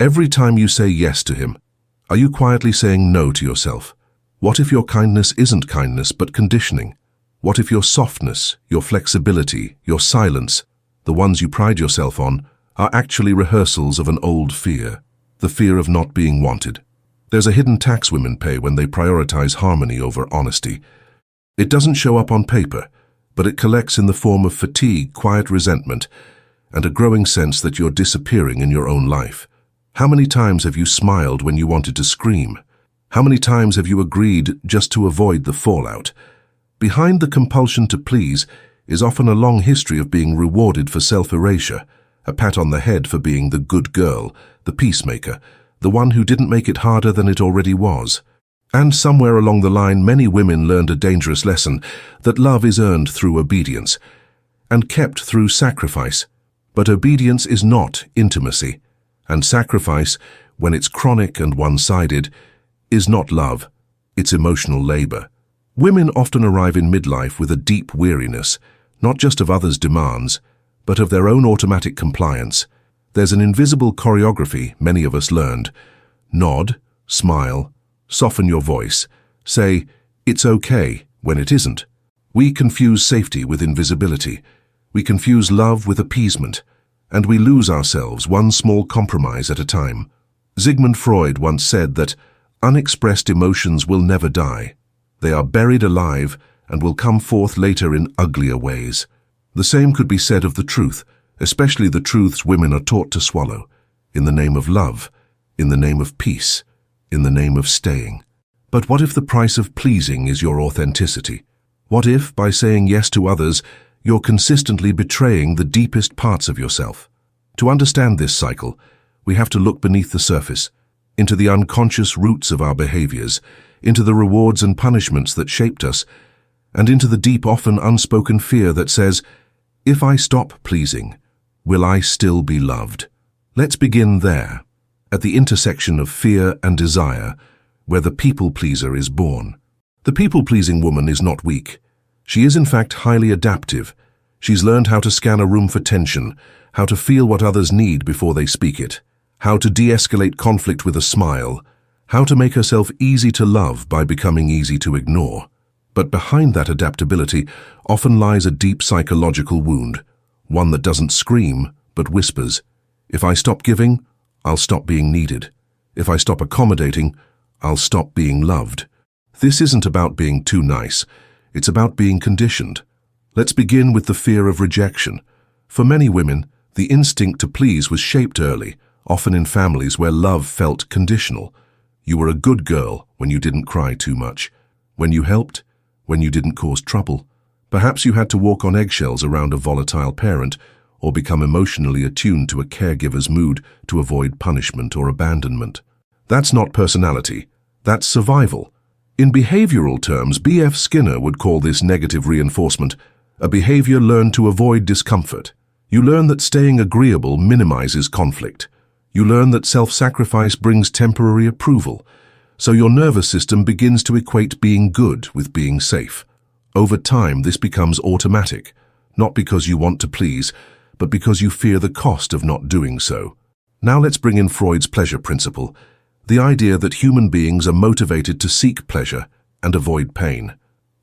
Every time you say yes to him, are you quietly saying no to yourself? What if your kindness isn't kindness but conditioning? What if your softness, your flexibility, your silence, the ones you pride yourself on, are actually rehearsals of an old fear, the fear of not being wanted? There's a hidden tax women pay when they prioritize harmony over honesty. It doesn't show up on paper, but it collects in the form of fatigue, quiet resentment, and a growing sense that you're disappearing in your own life. How many times have you smiled when you wanted to scream? How many times have you agreed just to avoid the fallout? Behind the compulsion to please is often a long history of being rewarded for self-erasure, a pat on the head for being the good girl, the peacemaker, the one who didn't make it harder than it already was. And somewhere along the line, many women learned a dangerous lesson, that love is earned through obedience and kept through sacrifice. But obedience is not intimacy, and sacrifice, when it's chronic and one-sided, is not love, it's emotional labor. Women often arrive in midlife with a deep weariness, not just of others' demands, but of their own automatic compliance. There's an invisible choreography many of us learned. Nod, smile, soften your voice, say, "It's okay," when it isn't. We confuse safety with invisibility. We confuse love with appeasement, and we lose ourselves one small compromise at a time. Sigmund Freud once said that unexpressed emotions will never die. They are buried alive and will come forth later in uglier ways. The same could be said of the truth, especially the truths women are taught to swallow, in the name of love, in the name of peace, in the name of staying. But what if the price of pleasing is your authenticity? What if, by saying yes to others, you're consistently betraying the deepest parts of yourself? To understand this cycle, we have to look beneath the surface, into the unconscious roots of our behaviors, into the rewards and punishments that shaped us, and into the deep, often unspoken fear that says, if I stop pleasing, will I still be loved? Let's begin there, at the intersection of fear and desire, where the people-pleaser is born. The people-pleasing woman is not weak. She is in fact highly adaptive. She's learned how to scan a room for tension, how to feel what others need before they speak it, how to de-escalate conflict with a smile, how to make herself easy to love by becoming easy to ignore. But behind that adaptability often lies a deep psychological wound, one that doesn't scream, but whispers. If I stop giving, I'll stop being needed. If I stop accommodating, I'll stop being loved. This isn't about being too nice. It's about being conditioned. Let's begin with the fear of rejection. For many women, the instinct to please was shaped early, often in families where love felt conditional. You were a good girl when you didn't cry too much, when you helped, when you didn't cause trouble. Perhaps you had to walk on eggshells around a volatile parent, or become emotionally attuned to a caregiver's mood to avoid punishment or abandonment. That's not personality, that's survival. In behavioral terms, B.F. Skinner would call this negative reinforcement, a behavior learned to avoid discomfort. You learn that staying agreeable minimizes conflict. You learn that self-sacrifice brings temporary approval, so your nervous system begins to equate being good with being safe. Over time, this becomes automatic, not because you want to please, but because you fear the cost of not doing so. Now let's bring in Freud's pleasure principle, the idea that human beings are motivated to seek pleasure and avoid pain.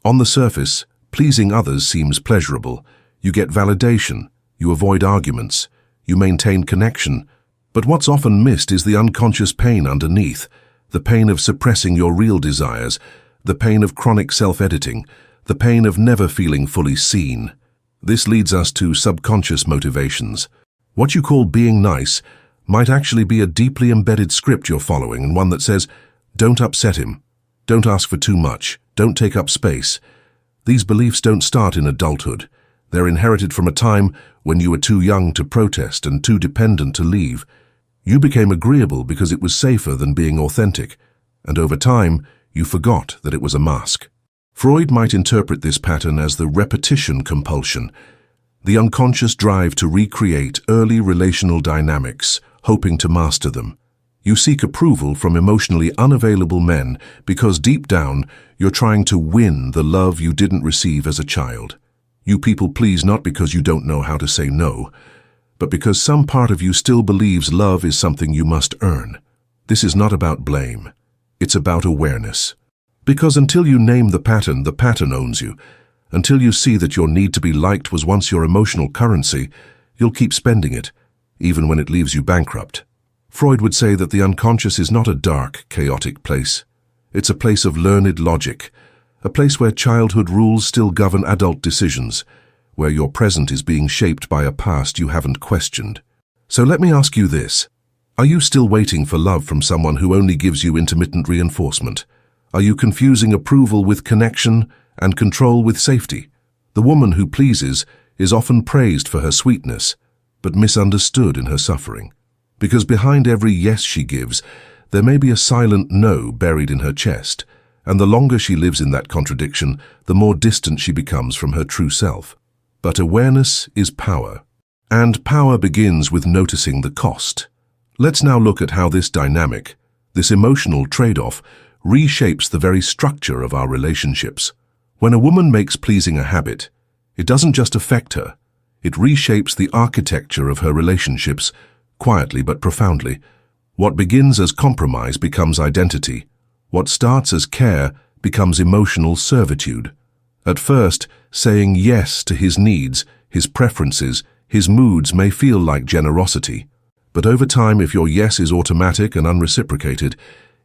On the surface, pleasing others seems pleasurable. You get validation, you avoid arguments, you maintain connection. But what's often missed is the unconscious pain underneath, the pain of suppressing your real desires, the pain of chronic self-editing, the pain of never feeling fully seen. This leads us to subconscious motivations. What you call being nice might actually be a deeply embedded script you're following, and one that says, don't upset him, don't ask for too much, don't take up space. These beliefs don't start in adulthood. They're inherited from a time when you were too young to protest and too dependent to leave. You became agreeable because it was safer than being authentic, and over time, you forgot that it was a mask. Freud might interpret this pattern as the repetition compulsion, the unconscious drive to recreate early relational dynamics, hoping to master them. You seek approval from emotionally unavailable men because deep down, you're trying to win the love you didn't receive as a child. You people please not because you don't know how to say no, but because some part of you still believes love is something you must earn. This is not about blame. It's about awareness. Because until you name the pattern owns you. Until you see that your need to be liked was once your emotional currency, you'll keep spending it, even when it leaves you bankrupt. Freud would say that the unconscious is not a dark, chaotic place. It's a place of learned logic, a place where childhood rules still govern adult decisions, where your present is being shaped by a past you haven't questioned. So let me ask you this. Are you still waiting for love from someone who only gives you intermittent reinforcement? Are you confusing approval with connection and control with safety? The woman who pleases is often praised for her sweetness, but misunderstood in her suffering. Because behind every yes she gives, there may be a silent no buried in her chest, and the longer she lives in that contradiction, the more distant she becomes from her true self. But awareness is power, and power begins with noticing the cost. Let's now look at how this dynamic, this emotional trade-off, reshapes the very structure of our relationships. When a woman makes pleasing a habit, it doesn't just affect her, it reshapes the architecture of her relationships, quietly but profoundly. What begins as compromise becomes identity. What starts as care becomes emotional servitude. At first, saying yes to his needs, his preferences, his moods may feel like generosity. But over time, if your yes is automatic and unreciprocated,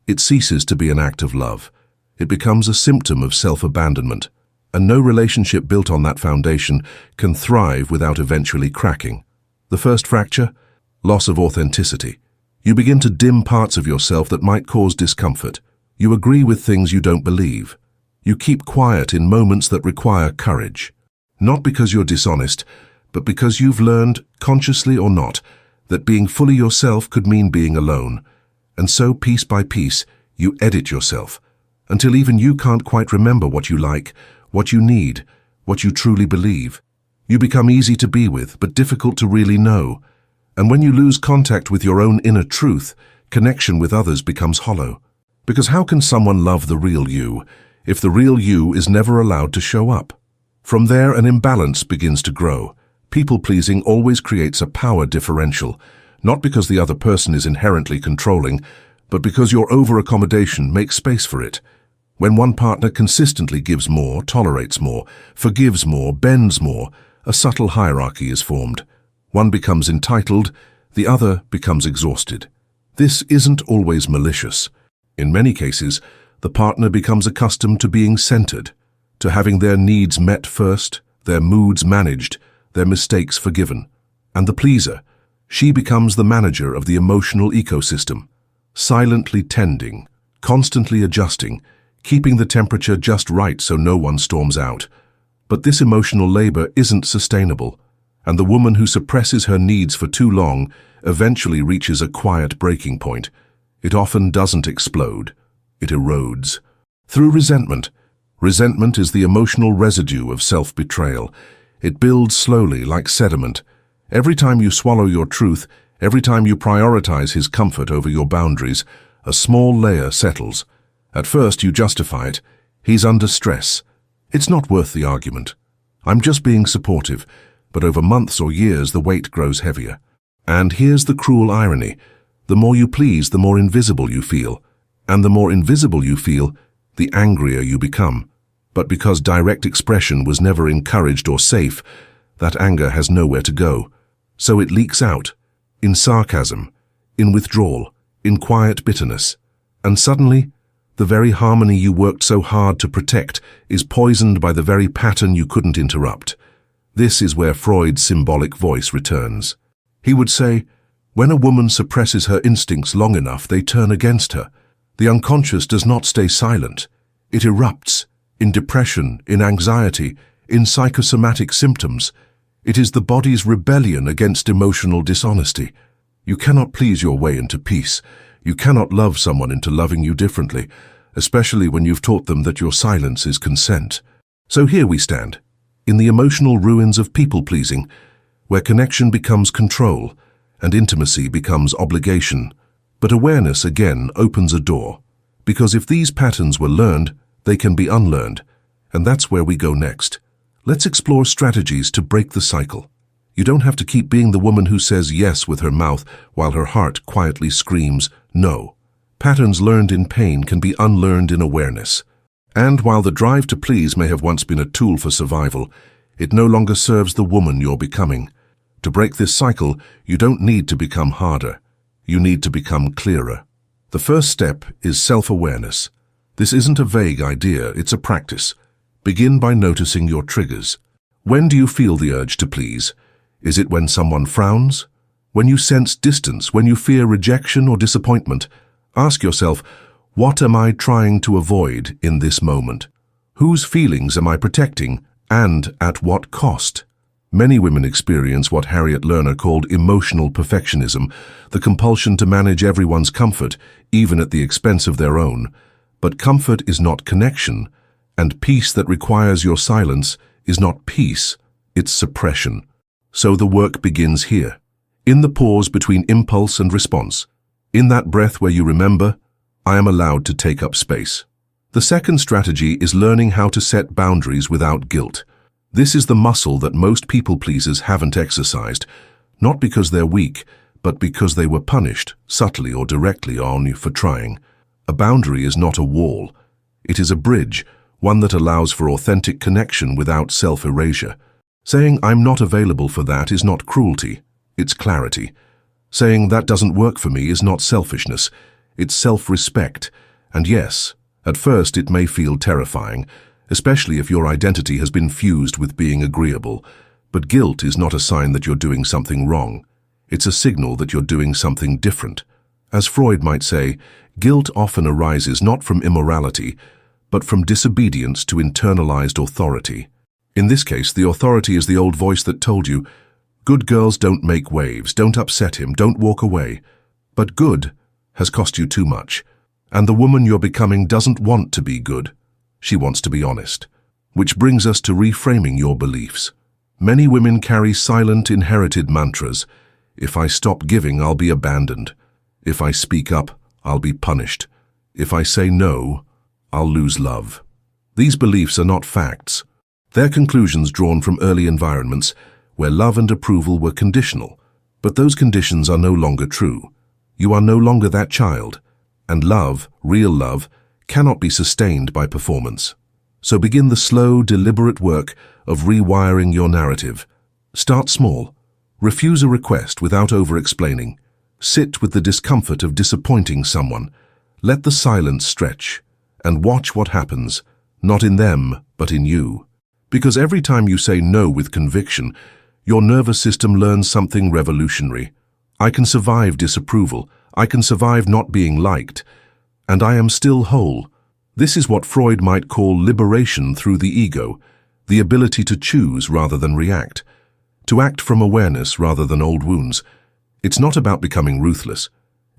it ceases to be an act of love. It becomes a symptom of self-abandonment. And no relationship built on that foundation can thrive without eventually cracking. The first fracture? Loss of authenticity. You begin to dim parts of yourself that might cause discomfort. You agree with things you don't believe. You keep quiet in moments that require courage. Not because you're dishonest, but because you've learned, consciously or not, that being fully yourself could mean being alone. And so, piece by piece, you edit yourself, until even you can't quite remember what you like, what you need, what you truly believe. You become easy to be with, but difficult to really know. And when you lose contact with your own inner truth, connection with others becomes hollow. Because how can someone love the real you if the real you is never allowed to show up? From there, an imbalance begins to grow. People-pleasing always creates a power differential, not because the other person is inherently controlling, but because your over-accommodation makes space for it. When one partner consistently gives more, tolerates more, forgives more, bends more, a subtle hierarchy is formed. One becomes entitled, the other becomes exhausted. This isn't always malicious. In many cases, the partner becomes accustomed to being centered, to having their needs met first, their moods managed, their mistakes forgiven. And the pleaser, she becomes the manager of the emotional ecosystem, silently tending, constantly adjusting, keeping the temperature just right so no one storms out. But this emotional labor isn't sustainable, and the woman who suppresses her needs for too long eventually reaches a quiet breaking point. It often doesn't explode, it erodes. Through resentment. Resentment is the emotional residue of self-betrayal. It builds slowly like sediment. Every time you swallow your truth, every time you prioritize his comfort over your boundaries, a small layer settles. At first you justify it. He's under stress. It's not worth the argument. I'm just being supportive. But over months or years the weight grows heavier. And here's the cruel irony. The more you please, the more invisible you feel. And the more invisible you feel, the angrier you become. But because direct expression was never encouraged or safe, that anger has nowhere to go. So it leaks out, in sarcasm, in withdrawal, in quiet bitterness. And suddenly, the very harmony you worked so hard to protect is poisoned by the very pattern you couldn't interrupt. This is where Freud's symbolic voice returns. He would say, when a woman suppresses her instincts long enough, they turn against her. The unconscious does not stay silent. It erupts. In depression, in anxiety, in psychosomatic symptoms. It is the body's rebellion against emotional dishonesty. You cannot please your way into peace. You cannot love someone into loving you differently, especially when you've taught them that your silence is consent. So here we stand, in the emotional ruins of people-pleasing, where connection becomes control and intimacy becomes obligation. But awareness again opens a door, because if these patterns were learned, they can be unlearned, and that's where we go next. Let's explore strategies to break the cycle. You don't have to keep being the woman who says yes with her mouth while her heart quietly screams no. Patterns learned in pain can be unlearned in awareness. And while the drive to please may have once been a tool for survival, it no longer serves the woman you're becoming. To break this cycle, you don't need to become harder. You need to become clearer. The first step is self-awareness. This isn't a vague idea, it's a practice. Begin by noticing your triggers. When do you feel the urge to please? Is it when someone frowns? When you sense distance, when you fear rejection or disappointment? Ask yourself, what am I trying to avoid in this moment? Whose feelings am I protecting, and at what cost? Many women experience what Harriet Lerner called emotional perfectionism, the compulsion to manage everyone's comfort, even at the expense of their own. But comfort is not connection, and peace that requires your silence is not peace, it's suppression. So the work begins here, in the pause between impulse and response, in that breath where you remember, I am allowed to take up space. The second strategy is learning how to set boundaries without guilt. This is the muscle that most people pleasers haven't exercised, not because they're weak, but because they were punished, subtly or directly, for trying. A boundary is not a wall. It is a bridge, one that allows for authentic connection without self-erasure. Saying I'm not available for that is not cruelty, it's clarity. Saying that doesn't work for me is not selfishness, it's self-respect. And yes, at first it may feel terrifying, especially if your identity has been fused with being agreeable. But guilt is not a sign that you're doing something wrong. It's a signal that you're doing something different. As Freud might say, guilt often arises not from immorality, but from disobedience to internalized authority. In this case, the authority is the old voice that told you, good girls don't make waves, don't upset him, don't walk away. But good has cost you too much. And the woman you're becoming doesn't want to be good. She wants to be honest. Which brings us to reframing your beliefs. Many women carry silent, inherited mantras. If I stop giving, I'll be abandoned. If I speak up, I'll be punished. If I say no, I'll lose love. These beliefs are not facts. They're conclusions drawn from early environments where love and approval were conditional. But those conditions are no longer true. You are no longer that child. And love, real love, cannot be sustained by performance. So begin the slow, deliberate work of rewiring your narrative. Start small. Refuse a request without over-explaining. Sit with the discomfort of disappointing someone. Let the silence stretch. And watch what happens, not in them, but in you. Because every time you say no with conviction, your nervous system learns something revolutionary. I can survive disapproval. I can survive not being liked. And I am still whole. This is what Freud might call liberation through the ego, the ability to choose rather than react, to act from awareness rather than old wounds. It's not about becoming ruthless.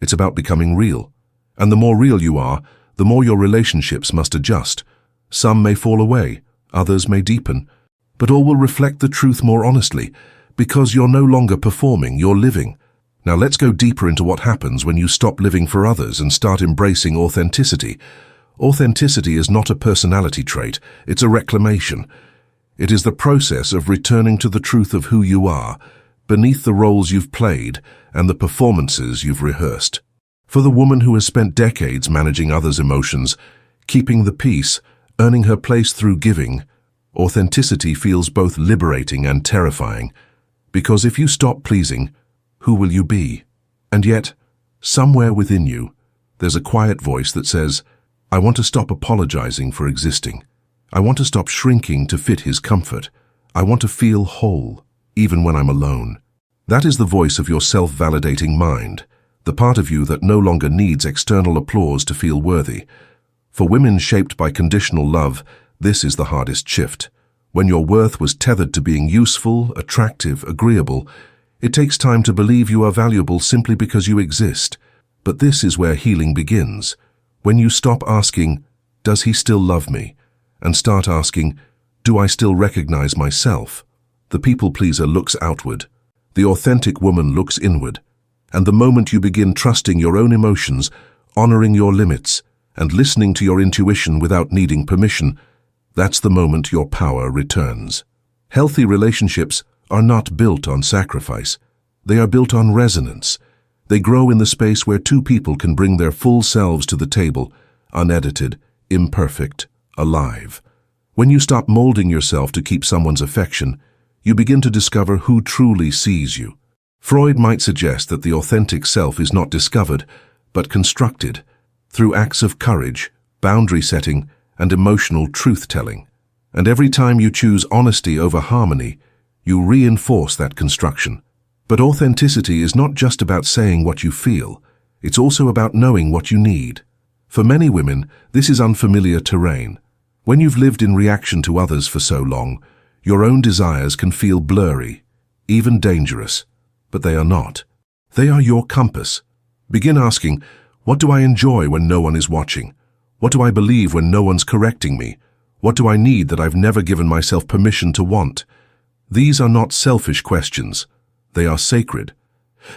It's about becoming real. And the more real you are, the more your relationships must adjust. Some may fall away. Others may deepen, but all will reflect the truth more honestly, because you're no longer performing, you're living. Now let's go deeper into what happens when you stop living for others and start embracing authenticity. Authenticity is not a personality trait, it's a reclamation. It is the process of returning to the truth of who you are, beneath the roles you've played and the performances you've rehearsed. For the woman who has spent decades managing others' emotions, keeping the peace, earning her place through giving, authenticity feels both liberating and terrifying. Because if you stop pleasing, who will you be? And yet, somewhere within you, there's a quiet voice that says, I want to stop apologizing for existing. I want to stop shrinking to fit his comfort. I want to feel whole, even when I'm alone. That is the voice of your self-validating mind, the part of you that no longer needs external applause to feel worthy. For women shaped by conditional love, this is the hardest shift. When your worth was tethered to being useful, attractive, agreeable, it takes time to believe you are valuable simply because you exist. But this is where healing begins. When you stop asking, does he still love me? And start asking, do I still recognize myself? The people pleaser looks outward. The authentic woman looks inward. And the moment you begin trusting your own emotions, honoring your limits, and listening to your intuition without needing permission, that's the moment your power returns. Healthy relationships are not built on sacrifice. They are built on resonance. They grow in the space where two people can bring their full selves to the table, unedited, imperfect, alive. When you stop molding yourself to keep someone's affection, you begin to discover who truly sees you. Freud might suggest that the authentic self is not discovered, but constructed, through acts of courage, boundary setting, and emotional truth-telling. And every time you choose honesty over harmony, you reinforce that construction. But authenticity is not just about saying what you feel, it's also about knowing what you need. For many women, this is unfamiliar terrain. When you've lived in reaction to others for so long, your own desires can feel blurry, even dangerous. But they are not. They are your compass. Begin asking, what do I enjoy when no one is watching? What do I believe when no one's correcting me? What do I need that I've never given myself permission to want? These are not selfish questions. They are sacred.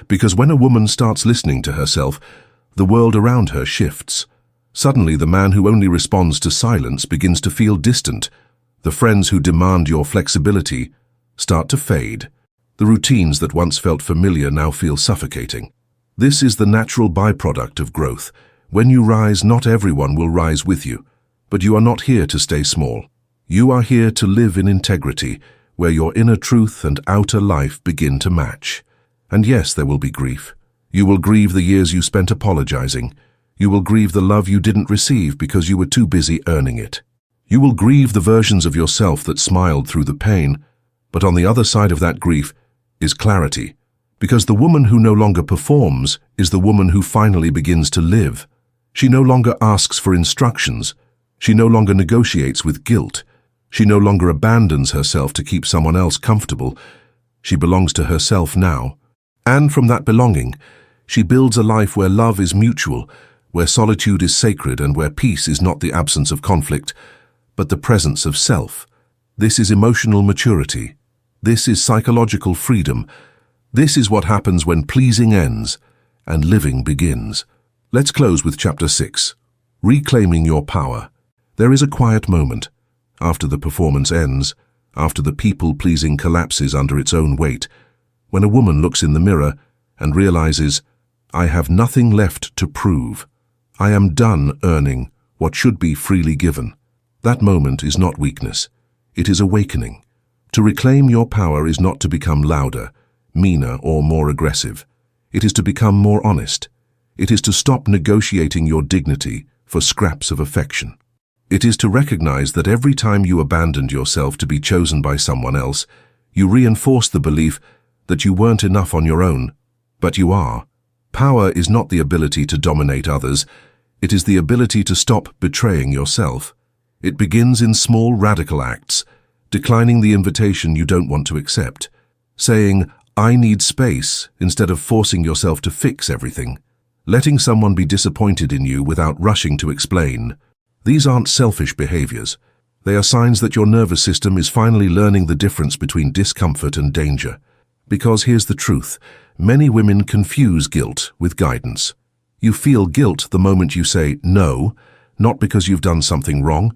Because when a woman starts listening to herself, the world around her shifts. Suddenly, the man who only responds to silence begins to feel distant. The friends who demand your flexibility start to fade. The routines that once felt familiar now feel suffocating. This is the natural byproduct of growth. When you rise, not everyone will rise with you. But you are not here to stay small. You are here to live in integrity, where your inner truth and outer life begin to match. And yes, there will be grief. You will grieve the years you spent apologizing. You will grieve the love you didn't receive because you were too busy earning it. You will grieve the versions of yourself that smiled through the pain. But on the other side of that grief is clarity, because the woman who no longer performs is the woman who finally begins to live. She no longer asks for instructions. She no longer negotiates with guilt. She no longer abandons herself to keep someone else comfortable. She belongs to herself now. And from that belonging, she builds a life where love is mutual, where solitude is sacred, and where peace is not the absence of conflict, but the presence of self. This is emotional maturity. This is psychological freedom. This is what happens when pleasing ends and living begins. Let's close with Chapter 6, Reclaiming Your Power. There is a quiet moment, after the performance ends, after the people-pleasing collapses under its own weight, when a woman looks in the mirror and realizes, I have nothing left to prove. I am done earning what should be freely given. That moment is not weakness. It is awakening. To reclaim your power is not to become louder, meaner, or more aggressive. It is to become more honest. It is to stop negotiating your dignity for scraps of affection. It is to recognize that every time you abandoned yourself to be chosen by someone else, you reinforced the belief that you weren't enough on your own, but you are. Power is not the ability to dominate others. It is the ability to stop betraying yourself. It begins in small radical acts, declining the invitation you don't want to accept, saying, I need space, instead of forcing yourself to fix everything, letting someone be disappointed in you without rushing to explain. These aren't selfish behaviors. They are signs that your nervous system is finally learning the difference between discomfort and danger. Because here's the truth, many women confuse guilt with guidance. You feel guilt the moment you say no, not because you've done something wrong,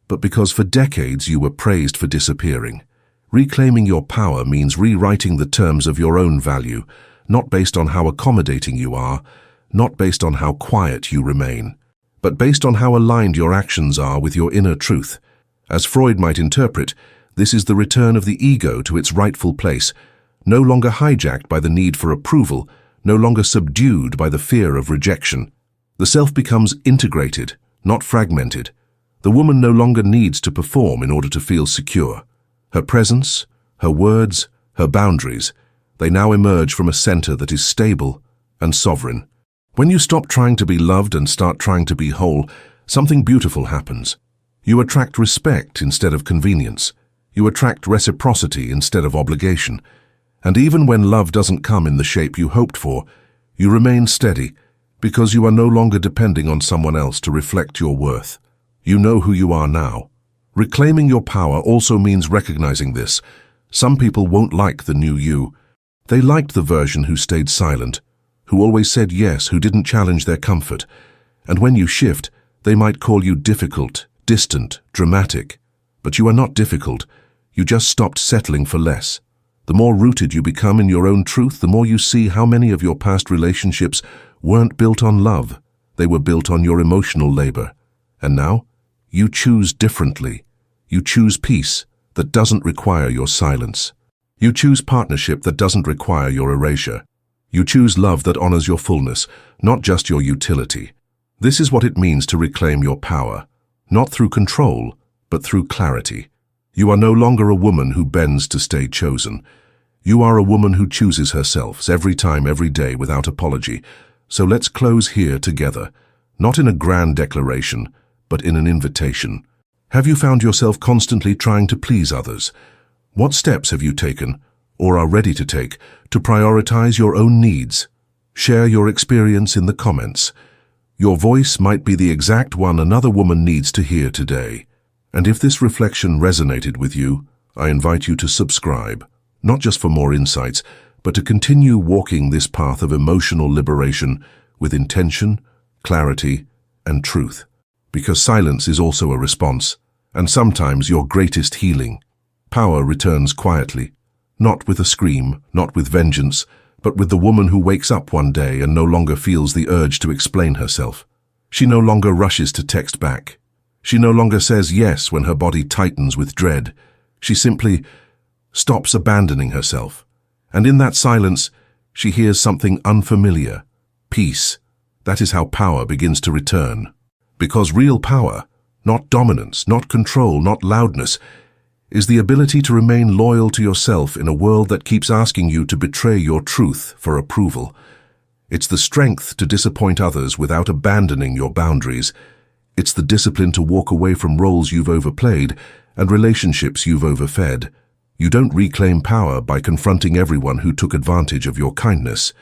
but because for decades you were praised for disappearing. Reclaiming your power means rewriting the terms of your own value, not based on how accommodating you are, not based on how quiet you remain, but based on how aligned your actions are with your inner truth. As Freud might interpret, this is the return of the ego to its rightful place, no longer hijacked by the need for approval, no longer subdued by the fear of rejection. The self becomes integrated, not fragmented. The woman no longer needs to perform in order to feel secure. Her presence, her words, her boundaries, they now emerge from a center that is stable and sovereign. When you stop trying to be loved and start trying to be whole, something beautiful happens. You attract respect instead of convenience. You attract reciprocity instead of obligation. And even when love doesn't come in the shape you hoped for, you remain steady because you are no longer depending on someone else to reflect your worth. You know who you are now. Reclaiming your power also means recognizing this. Some people won't like the new you. They liked the version who stayed silent, who always said yes, who didn't challenge their comfort. And when you shift, they might call you difficult, distant, dramatic. But you are not difficult. You just stopped settling for less. The more rooted you become in your own truth, the more you see how many of your past relationships weren't built on love. They were built on your emotional labor. And now, you choose differently. You choose peace that doesn't require your silence. You choose partnership that doesn't require your erasure. You choose love that honors your fullness, not just your utility. This is what it means to reclaim your power, not through control, but through clarity. You are no longer a woman who bends to stay chosen. You are a woman who chooses herself every time, every day, without apology. So let's close here together, not in a grand declaration, but in an invitation. Have you found yourself constantly trying to please others? What steps have you taken, or are ready to take, to prioritize your own needs? Share your experience in the comments. Your voice might be the exact one another woman needs to hear today. And if this reflection resonated with you, I invite you to subscribe, not just for more insights, but to continue walking this path of emotional liberation with intention, clarity, and truth. Because silence is also a response, and sometimes your greatest healing. Power returns quietly, not with a scream, not with vengeance, but with the woman who wakes up one day and no longer feels the urge to explain herself. She no longer rushes to text back. She no longer says yes when her body tightens with dread. She simply stops abandoning herself. And in that silence, she hears something unfamiliar. Peace. That is how power begins to return. Because real power, not dominance, not control, not loudness, is the ability to remain loyal to yourself in a world that keeps asking you to betray your truth for approval. It's the strength to disappoint others without abandoning your boundaries. It's the discipline to walk away from roles you've overplayed and relationships you've overfed. You don't reclaim power by confronting everyone who took advantage of your kindness.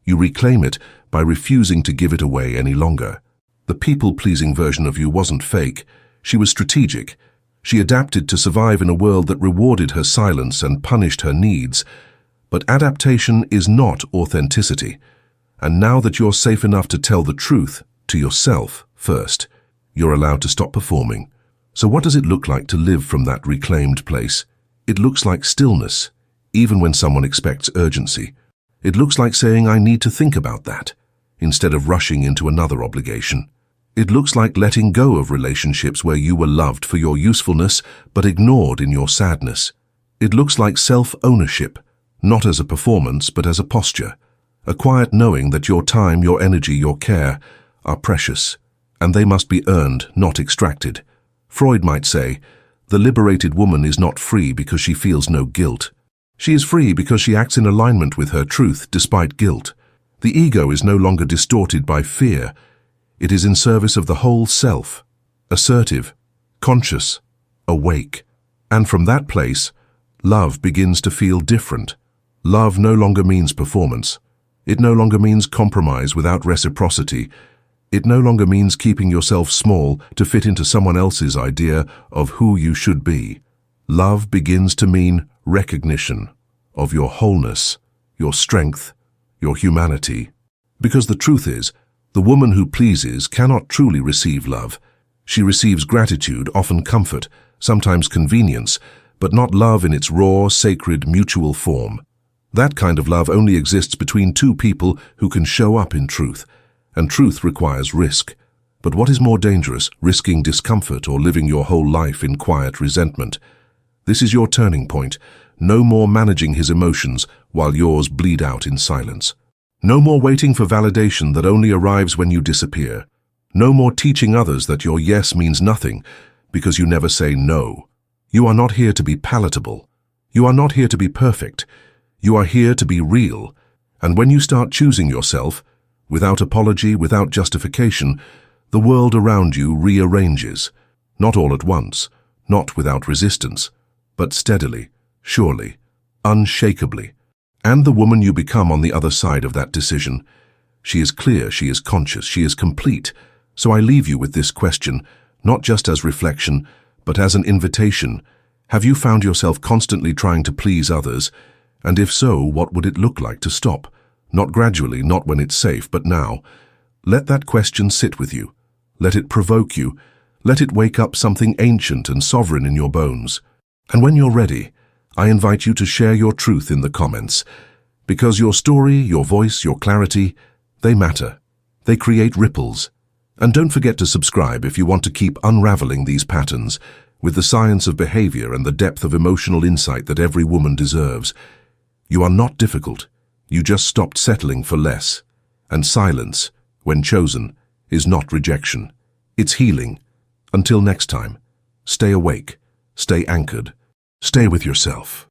You reclaim it by refusing to give it away any longer. The people-pleasing version of you wasn't fake. She was strategic. She adapted to survive in a world that rewarded her silence and punished her needs. But adaptation is not authenticity. And now that you're safe enough to tell the truth to yourself first, you're allowed to stop performing. So what does it look like to live from that reclaimed place? It looks like stillness, even when someone expects urgency. It looks like saying, I need to think about that, instead of rushing into another obligation. It looks like letting go of relationships where you were loved for your usefulness but ignored in your sadness. It looks like self-ownership, not as a performance but as a posture, a quiet knowing that your time, your energy, your care are precious, and they must be earned, not extracted. Freud might say, the liberated woman is not free because she feels no guilt. She is free because she acts in alignment with her truth despite guilt. The ego is no longer distorted by fear. It is in service of the whole self, assertive, conscious, awake. And from that place, love begins to feel different. Love no longer means performance. It no longer means compromise without reciprocity. It no longer means keeping yourself small to fit into someone else's idea of who you should be. Love begins to mean recognition of your wholeness, your strength, your humanity. Because the truth is, the woman who pleases cannot truly receive love. She receives gratitude, often comfort, sometimes convenience, but not love in its raw, sacred, mutual form. That kind of love only exists between two people who can show up in truth, and truth requires risk. But what is more dangerous, risking discomfort or living your whole life in quiet resentment? This is your turning point. No more managing his emotions while yours bleed out in silence. No more waiting for validation that only arrives when you disappear. No more teaching others that your yes means nothing because you never say no. You are not here to be palatable. You are not here to be perfect. You are here to be real. And when you start choosing yourself, without apology, without justification, the world around you rearranges. Not all at once, not without resistance, but steadily, surely, unshakably. And the woman you become on the other side of that decision, she is clear, she is conscious, she is complete. So I leave you with this question, not just as reflection, but as an invitation. Have you found yourself constantly trying to please others? And if so, what would it look like to stop? Not gradually, not when it's safe, but now. Let that question sit with you. Let it provoke you. Let it wake up something ancient and sovereign in your bones. And when you're ready, I invite you to share your truth in the comments, because your story, your voice, your clarity, they matter. They create ripples. And don't forget to subscribe if you want to keep unraveling these patterns with the science of behavior and the depth of emotional insight that every woman deserves. You are not difficult. You just stopped settling for less. And silence, when chosen, is not rejection. It's healing. Until next time, stay awake, stay anchored, stay with yourself.